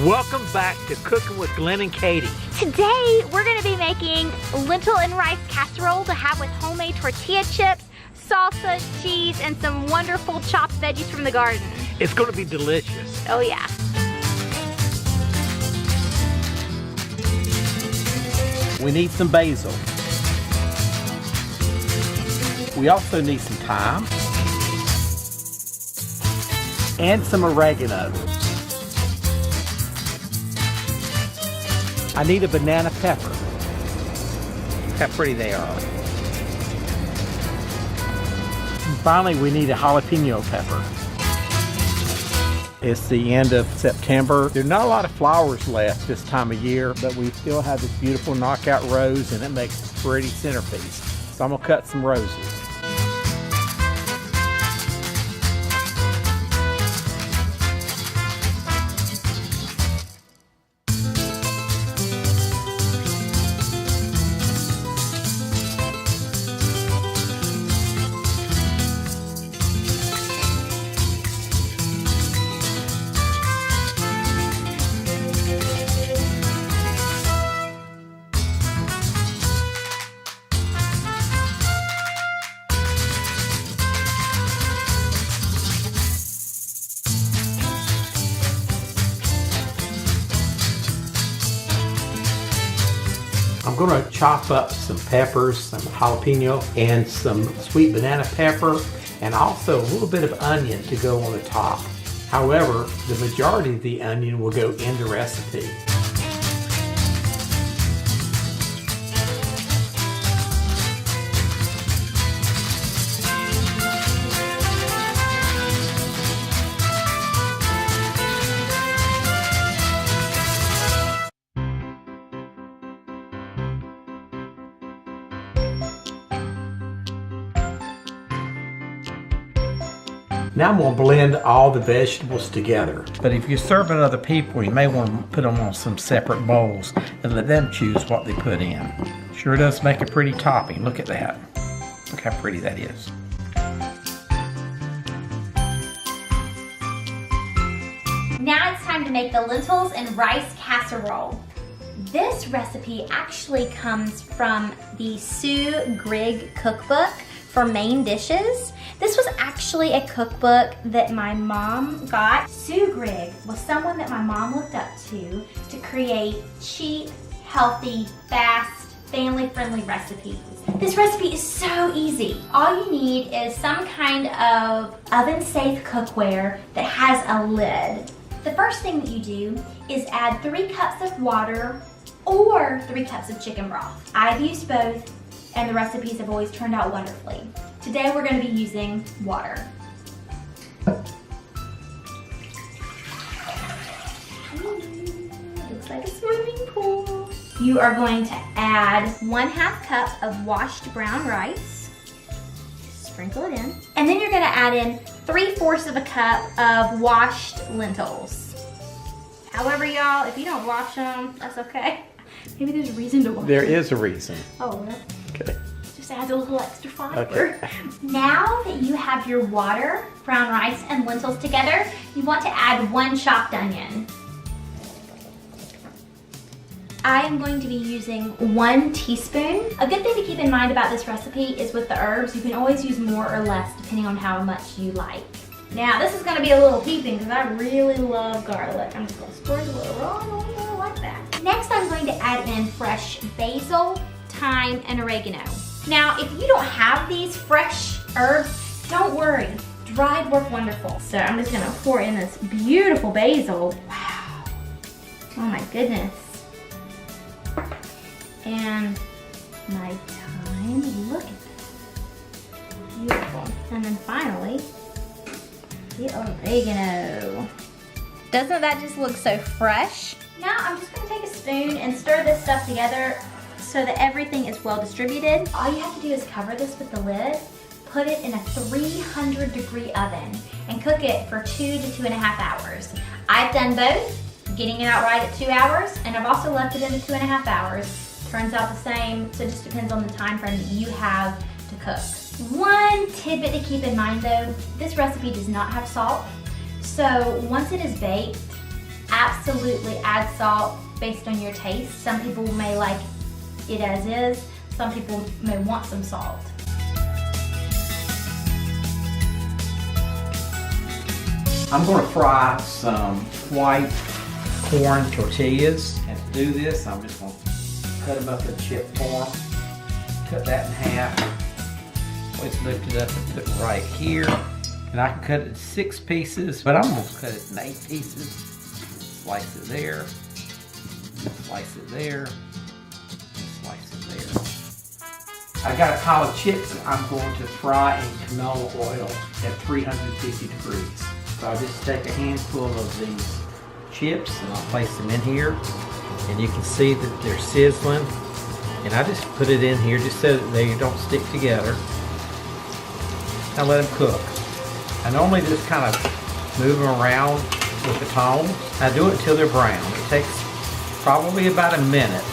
Welcome back to Cooking with Glenn and Kati. Today we're going to be making lentil and rice casserole to have with homemade tortilla chips, salsa, cheese, and some wonderful chopped veggies from the garden. It's going to be delicious. Oh yeah. We need some basil. We also need some thyme and some oregano. I need a banana pepper. Look how pretty they are. And finally, we need a jalapeno pepper. It's the end of September. There are not a lot of flowers left this time of year, but we still have this beautiful knockout rose, and it makes a pretty centerpiece. So I'm gonna cut some roses. I'm going to chop up some peppers, some jalapeno, and some sweet banana pepper, and also a little bit of onion to go on the top. However, the majority of the onion will go in the recipe. Now I'm going to blend all the vegetables together. But if you're serving other people, you may want to put them on some separate bowls and let them choose what they put in. Sure does make a pretty topping. Look at that. Look how pretty that is. Now it's time to make the lentils and rice casserole. This recipe actually comes from the Sue Grigg cookbook for main dishes. This was actually a cookbook that my mom got. Sue Grigg was someone that my mom looked up to create cheap, healthy, fast, family-friendly recipes. This recipe is so easy. All you need is some kind of oven-safe cookware that has a lid. The first thing that you do is add 3 cups of water or 3 cups of chicken broth. I've used both, and the recipes have always turned out wonderfully. Today we're going to be using water. Looks like a swimming pool. You are going to add 1/2 cup of washed brown rice. Sprinkle it in. And then you're going to add in 3/4 of a cup of washed lentils. However, y'all, if you don't wash them, that's okay. Maybe there's a reason to wash them. There is a reason. Oh, well. Okay. Just adds a little extra fiber. Okay. Now that you have your water, brown rice, and lentils together, you want to add 1 chopped onion. I am going to be using 1 teaspoon. A good thing to keep in mind about this recipe is with the herbs, you can always use more or less depending on how much you like. Now this is going to be a little heaping because I really love garlic. I'm just going to sprinkle it right on there like that. Next I'm going to add in fresh basil, thyme, and oregano. Now if you don't have these fresh herbs, don't worry. Dried work wonderful. So I'm just going to pour in this beautiful basil. Wow. Oh my goodness. And my thyme, look at that. Beautiful. And then finally, the oregano. Doesn't that just look so fresh? Now I'm just gonna take a spoon and stir this stuff together so that everything is well distributed. All you have to do is cover this with the lid, put it in a 300-degree oven, and cook it for 2 to 2.5 hours. I've done both, getting it out right at 2 hours, and I've also left it in to 2.5 hours. Turns out the same, so it just depends on the time frame that you have to cook. One tidbit to keep in mind though, this recipe does not have salt. So once it is baked, absolutely add salt based on your taste. Some people may like it as is. Some people may want some salt. I'm going to fry some white corn tortillas. And to do this, I'm just going to cut them up in chip form. Cut that in half. Always lift it up and put it right here. And I can cut it in 6 pieces, but I'm going to cut it in 8 pieces. Slice it there. Slice it there. Slice it there. I got a pile of chips I'm going to fry in canola oil at 350 degrees. So I'll just take a handful of these chips and I'll place them in here. And you can see that they're sizzling. And I just put it in here just so that they don't stick together. Now let them cook. I normally just kind of move them around with the tongs. I do it until they're brown. It takes probably about a minute.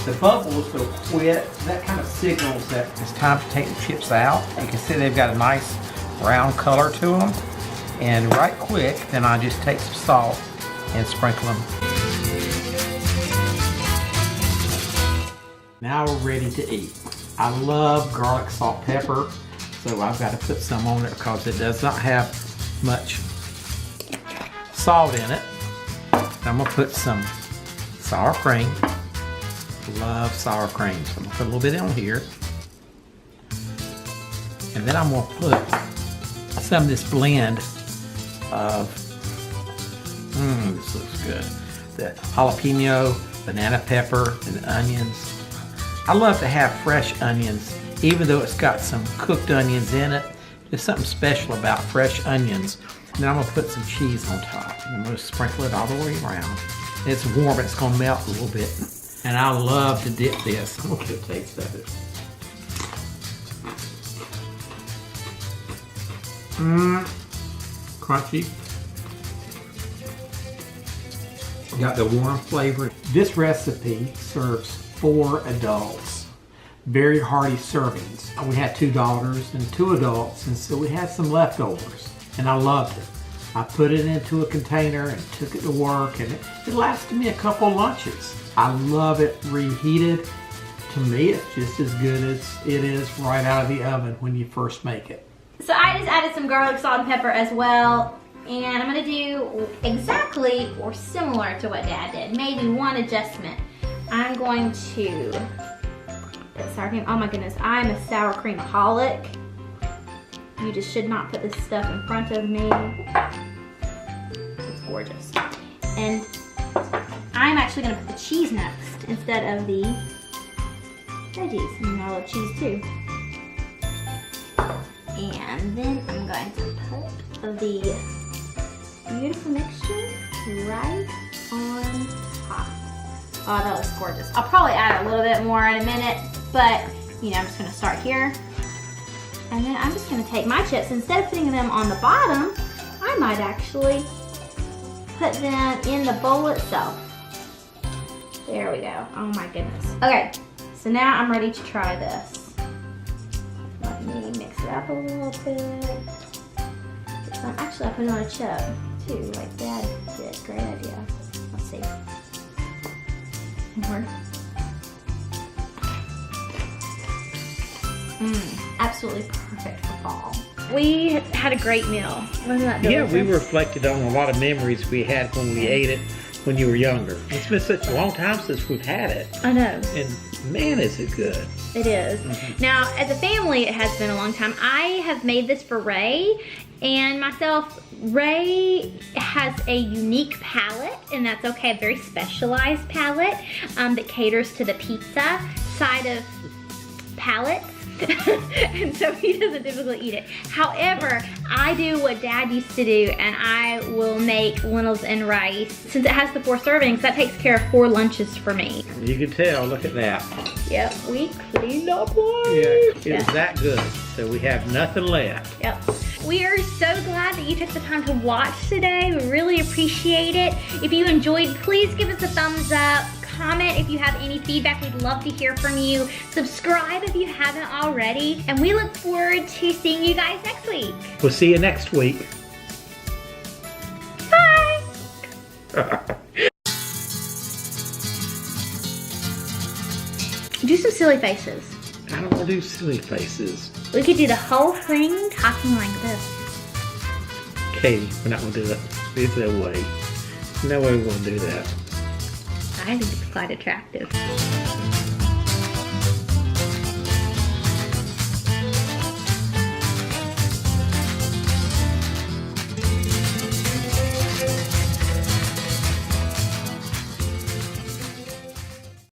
The bubbles will quit. That kind of signals that it's time to take the chips out. You can see they've got a nice brown color to them. And right quick, then I just take some salt and sprinkle them. Now we're ready to eat. I love garlic, salt, pepper, so I've got to put some on it because it does not have much salt in it. I'm gonna put some sour cream. Love sour cream, so I'm gonna put a little bit on here. And then I'm gonna put some of this blend of, this looks good. The jalapeno, banana pepper, and onions. I love to have fresh onions, even though it's got some cooked onions in it. There's something special about fresh onions. And then I'm gonna put some cheese on top. And I'm gonna sprinkle it all the way around. It's warm, it's gonna melt a little bit. And I love to dip this. I'm gonna get a taste of it. Crunchy. Got the warm flavor. This recipe serves 4 adults. Very hearty servings. We had 2 daughters and 2 adults, and so we had some leftovers. And I loved it. I put it into a container and took it to work, and it lasted me a couple lunches. I love it reheated. To me, it's just as good as it is right out of the oven when you first make it. So I just added some garlic, salt, and pepper as well. And I'm gonna do exactly or similar to what Dad did. Maybe one adjustment. I'm going to put sour cream. Oh my goodness, I'm a sour cream-aholic. You just should not put this stuff in front of me. It's gorgeous. And I'm actually gonna put the cheese next instead of the veggies. And I love cheese too. And then I'm going to put the beautiful mixture right on top. Oh, that looks gorgeous. I'll probably add a little bit more in a minute, but you know, I'm just gonna start here. And then I'm just gonna take my chips, instead of putting them on the bottom, I might actually put them in the bowl itself. There we go. Oh my goodness. Okay, so now I'm ready to try this. Let me mix it up a little bit. Actually, I put it on a chip too, like Dad did. Great idea. Let's see. Absolutely perfect for fall. We had a great meal. Wasn't that delicious? Yeah, we reflected on a lot of memories we had when we ate it when you were younger. It's been such a long time since we've had it. I know. And man, is it good. It is. Now, as a family, it has been a long time. I have made this for Ray and myself. Ray has a unique palate, and that's okay, a very specialized palate that caters to the pizza side of palates. And so he doesn't typically eat it. However, I do what Dad used to do, and I will make lentils and rice. Since it has the 4 servings, that takes care of 4 lunches for me. You can tell, look at that. Yep, we cleaned up one. Yeah, it was that good. So we have nothing left. Yep. We are so glad that you took the time to watch today. We really appreciate it. If you enjoyed, please give us a thumbs up. Comment if you have any feedback. We'd love to hear from you. Subscribe if you haven't already. And we look forward to seeing you guys next week. We'll see you next week. Bye. Do some silly faces. I don't want to do silly faces. We could do the whole thing talking like this. Katie, we're not going to do it. There's no way. No way we're going to do that. I think it's quite attractive.